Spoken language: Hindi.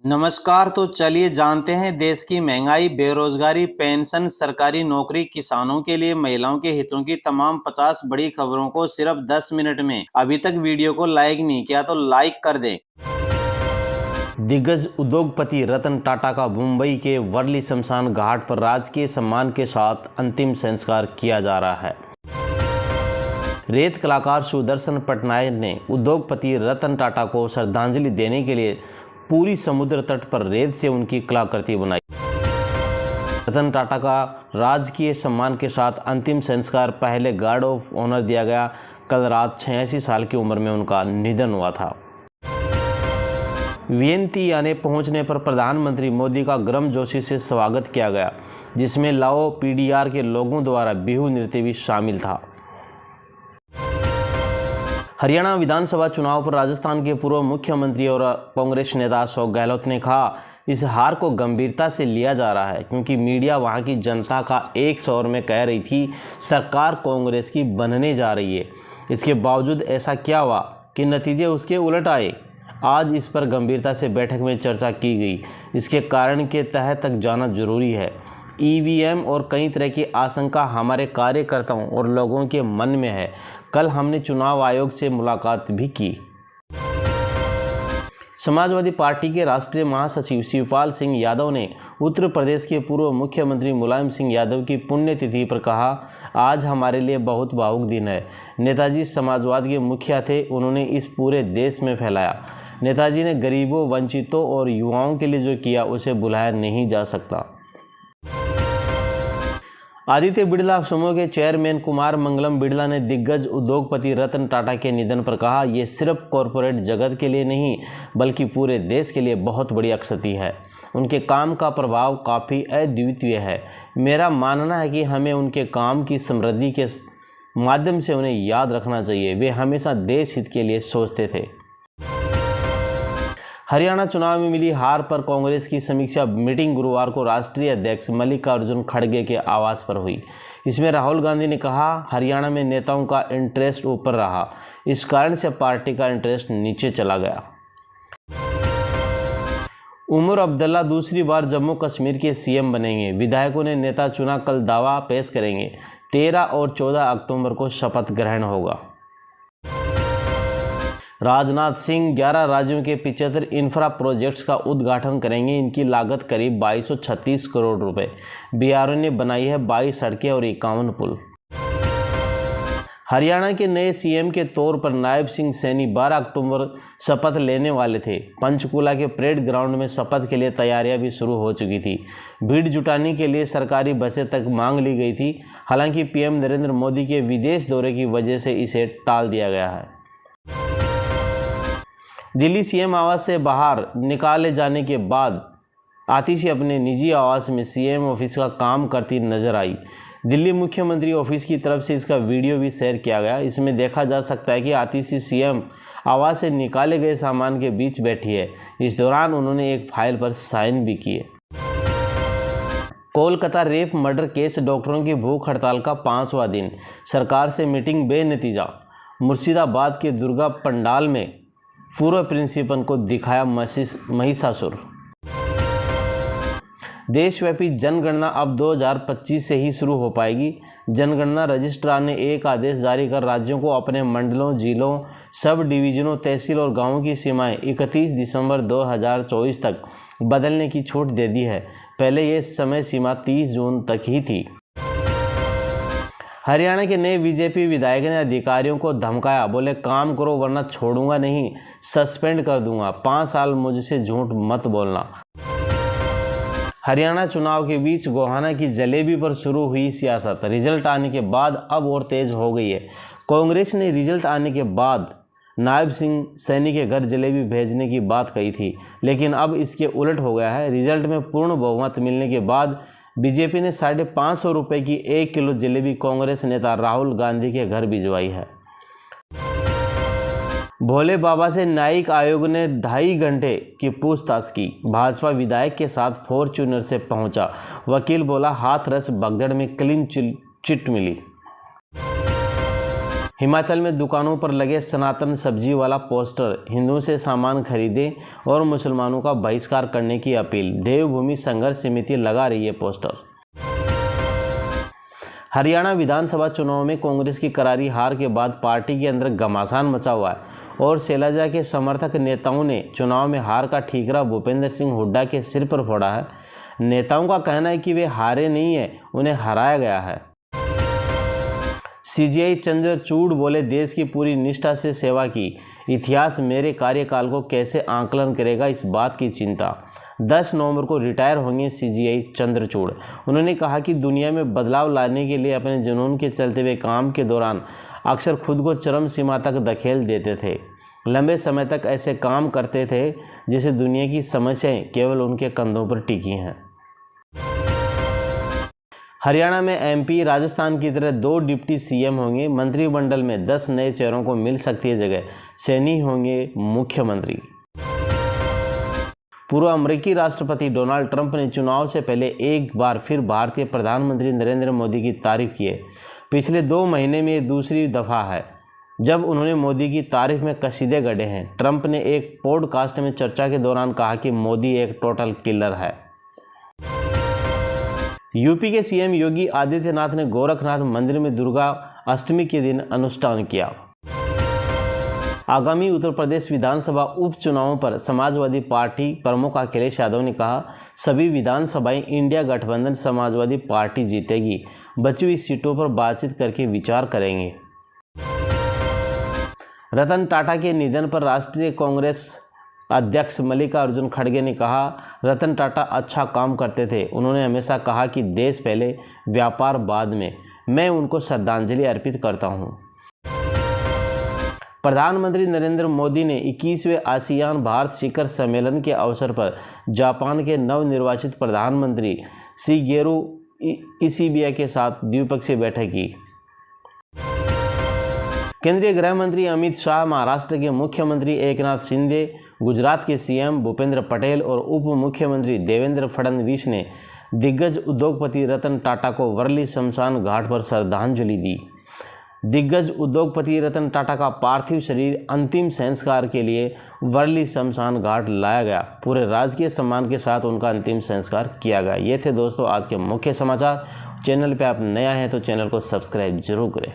नमस्कार। तो चलिए जानते हैं देश की महंगाई, बेरोजगारी, पेंशन, सरकारी नौकरी, किसानों के लिए महिलाओं के हितों की तमाम 50 बड़ी खबरों को सिर्फ 10 मिनट में। अभी तक वीडियो को लाइक नहीं किया तो लाइक कर दें। दिग्गज उद्योगपति रतन टाटा का मुंबई के वर्ली शमशान घाट पर राजकीय सम्मान के साथ अंतिम संस्कार किया जा रहा है। रेत कलाकार सुदर्शन पटनायक ने उद्योगपति रतन टाटा को श्रद्धांजलि देने के लिए पूरी समुद्र तट पर रेत से उनकी कलाकृति बनाई। रतन टाटा का राजकीय सम्मान के साथ अंतिम संस्कार पहले गार्ड ऑफ ऑनर दिया गया। कल रात 86 साल की उम्र में उनका निधन हुआ था। वियंतियाने पहुंचने पर प्रधानमंत्री मोदी का गर्मजोशी से स्वागत किया गया, जिसमें लाओ पीडीआर के लोगों द्वारा बिहू नृत्य भी शामिल था। हरियाणा विधानसभा चुनाव पर राजस्थान के पूर्व मुख्यमंत्री और कांग्रेस नेता अशोक गहलोत ने कहा, इस हार को गंभीरता से लिया जा रहा है क्योंकि मीडिया वहां की जनता का एक स्वर में कह रही थी सरकार कांग्रेस की बनने जा रही है। इसके बावजूद ऐसा क्या हुआ कि नतीजे उसके उलट आए। आज इस पर गंभीरता से बैठक में चर्चा की गई। इसके कारण के तह तक जाना जरूरी है। ईवीएम और कई तरह की आशंका हमारे कार्यकर्ताओं और लोगों के मन में है। कल हमने चुनाव आयोग से मुलाकात भी की। समाजवादी पार्टी के राष्ट्रीय महासचिव शिवपाल सिंह यादव ने उत्तर प्रदेश के पूर्व मुख्यमंत्री मुलायम सिंह यादव की पुण्यतिथि पर कहा, आज हमारे लिए बहुत भावुक दिन है। नेताजी समाजवाद के मुखिया थे, उन्होंने इस पूरे देश में फैलाया। नेताजी ने गरीबों, वंचितों और युवाओं के लिए जो किया उसे भुलाया नहीं जा सकता। आदित्य बिड़ला समूह के चेयरमैन कुमार मंगलम बिड़ला ने दिग्गज उद्योगपति रतन टाटा के निधन पर कहा, ये सिर्फ कॉरपोरेट जगत के लिए नहीं बल्कि पूरे देश के लिए बहुत बड़ी क्षति है। उनके काम का प्रभाव काफ़ी अद्वितीय है। मेरा मानना है कि हमें उनके काम की समृद्धि के माध्यम से उन्हें याद रखना चाहिए। वे हमेशा देश हित के लिए सोचते थे। हरियाणा चुनाव में मिली हार पर कांग्रेस की समीक्षा मीटिंग गुरुवार को राष्ट्रीय अध्यक्ष मल्लिकार्जुन खड़गे के आवास पर हुई। इसमें राहुल गांधी ने कहा, हरियाणा में नेताओं का इंटरेस्ट ऊपर रहा, इस कारण से पार्टी का इंटरेस्ट नीचे चला गया। उमर अब्दुल्ला दूसरी बार जम्मू कश्मीर के सीएम बनेंगे। विधायकों ने नेता चुना, कल दावा पेश करेंगे। 13 और 14 अक्टूबर को शपथ ग्रहण होगा। राजनाथ सिंह 11 राज्यों के 75 इंफ्रा प्रोजेक्ट्स का उद्घाटन करेंगे। इनकी लागत करीब 2236 करोड़ रुपए। बीआरओ ने बनाई है 22 सड़कें और 51 पुल। हरियाणा के नए सीएम के तौर पर नायब सिंह सैनी 12 अक्टूबर शपथ लेने वाले थे। पंचकूला के परेड ग्राउंड में शपथ के लिए तैयारियां भी शुरू हो चुकी थी। भीड़ जुटाने के लिए सरकारी बसें तक मांग ली गई थी। हालांकि पीएम नरेंद्र मोदी के विदेश दौरे की वजह से इसे टाल दिया गया है। दिल्ली सीएम आवास से बाहर निकाले जाने के बाद आतिशी अपने निजी आवास में सीएम ऑफिस का काम करती नजर आई। दिल्ली मुख्यमंत्री ऑफिस की तरफ से इसका वीडियो भी शेयर किया गया। इसमें देखा जा सकता है कि आतिशी सीएम आवास से निकाले गए सामान के बीच बैठी है। इस दौरान उन्होंने एक फाइल पर साइन भी किए। कोलकाता रेप मर्डर केस डॉक्टरों की भूख हड़ताल का 5वां दिन। सरकार से मीटिंग बेनतीजा। मुर्शिदाबाद के दुर्गा पंडाल में पूर्व प्रिंसिपल को दिखाया महिषासुर। देशव्यापी जनगणना अब 2025 से ही शुरू हो पाएगी। जनगणना रजिस्ट्रार ने एक आदेश जारी कर राज्यों को अपने मंडलों, जिलों, सब डिवीजनों, तहसील और गांवों की सीमाएं 31 दिसंबर 2024 तक बदलने की छूट दे दी है। पहले ये समय सीमा 30 जून तक ही थी। हरियाणा के नए बीजेपी विधायक ने अधिकारियों को धमकाया, बोले काम करो वरना छोड़ूंगा नहीं, सस्पेंड कर दूंगा। 5 साल मुझसे झूठ मत बोलना। हरियाणा चुनाव के बीच गोहाना की जलेबी पर शुरू हुई सियासत। रिजल्ट आने के बाद अब और तेज हो गई है। कांग्रेस ने रिजल्ट आने के बाद नायब सिंह सैनी के घर जलेबी भेजने की बात कही थी, लेकिन अब इसके उलट हो गया है। रिजल्ट में पूर्ण बहुमत मिलने के बाद बीजेपी ने 550 रुपये की 1 किलो जलेबी कांग्रेस नेता राहुल गांधी के घर भिजवाई है। भोले बाबा से न्यायिक आयोग ने 2.5 घंटे की पूछताछ की। भाजपा विधायक के साथ फॉर्च्यूनर से पहुंचा। वकील बोला, हाथरस भगदड़ में क्लीन चिट मिली। हिमाचल में दुकानों पर लगे सनातन सब्जी वाला पोस्टर, हिंदुओं से सामान खरीदें और मुसलमानों का बहिष्कार करने की अपील। देवभूमि संघर्ष समिति लगा रही है पोस्टर। हरियाणा विधानसभा चुनाव में कांग्रेस की करारी हार के बाद पार्टी के अंदर घमासान मचा हुआ है और शैलजा के समर्थक नेताओं ने चुनाव में हार का ठीकरा भूपेंद्र सिंह हुड्डा के सिर पर फोड़ा है। नेताओं का कहना है कि वे हारे नहीं है, उन्हें हराया गया है। सीजीआई चंद्रचूड़ बोले, देश की पूरी निष्ठा से सेवा की, इतिहास मेरे कार्यकाल को कैसे आंकलन करेगा, इस बात की चिंता। 10 नवंबर को रिटायर होंगे सीजीआई चंद्रचूड़। उन्होंने कहा कि दुनिया में बदलाव लाने के लिए अपने जुनून के चलते हुए काम के दौरान अक्सर खुद को चरम सीमा तक धकेल देते थे। लंबे समय तक ऐसे काम करते थे जिसे दुनिया की समस्याएं केवल उनके कंधों पर टिकी हैं। हरियाणा में एमपी राजस्थान की तरह 2 डिप्टी सीएम होंगे। मंत्रिमंडल में 10 नए चेहरों को मिल सकती है जगह। सैनी होंगे मुख्यमंत्री। पूर्व अमेरिकी राष्ट्रपति डोनाल्ड ट्रंप ने चुनाव से पहले एक बार फिर भारतीय प्रधानमंत्री नरेंद्र मोदी की तारीफ की है। पिछले 2 महीने में ये दूसरी दफ़ा है जब उन्होंने मोदी की तारीफ में कसीदे गढ़े हैं। ट्रंप ने एक पॉडकास्ट में चर्चा के दौरान कहा कि मोदी एक टोटल किलर है। यूपी के सीएम योगी आदित्यनाथ ने गोरखनाथ मंदिर में दुर्गा अष्टमी के दिन अनुष्ठान किया। आगामी उत्तर प्रदेश विधानसभा उपचुनावों पर समाजवादी पार्टी प्रमुख अखिलेश यादव ने कहा, सभी विधानसभाएं इंडिया गठबंधन समाजवादी पार्टी जीतेगी। बची हुई सीटों पर बातचीत करके विचार करेंगे। रतन टाटा के निधन पर राष्ट्रीय कांग्रेस अध्यक्ष मल्लिकार्जुन खड़गे ने कहा, रतन टाटा अच्छा काम करते थे। उन्होंने हमेशा कहा कि देश पहले, व्यापार बाद में। मैं उनको श्रद्धांजलि अर्पित करता हूं। प्रधानमंत्री नरेंद्र मोदी ने 21वें आसियान भारत शिखर सम्मेलन के अवसर पर जापान के नवनिर्वाचित प्रधानमंत्री शिगेरू इशिबा के साथ द्विपक्षीय बैठक की। केंद्रीय गृह मंत्री अमित शाह, महाराष्ट्र के मुख्यमंत्री एकनाथ शिंदे, गुजरात के सीएम भूपेंद्र पटेल और उप मुख्यमंत्री देवेंद्र फडणवीस ने दिग्गज उद्योगपति रतन टाटा को वर्ली शमशान घाट पर श्रद्धांजलि दी। दिग्गज उद्योगपति रतन टाटा का पार्थिव शरीर अंतिम संस्कार के लिए वर्ली शमशान घाट लाया गया। पूरे राजकीय सम्मान के साथ उनका अंतिम संस्कार किया गया। ये थे दोस्तों आज के मुख्य समाचार। चैनल पे आप नया हैं तो चैनल को सब्सक्राइब जरूर करें।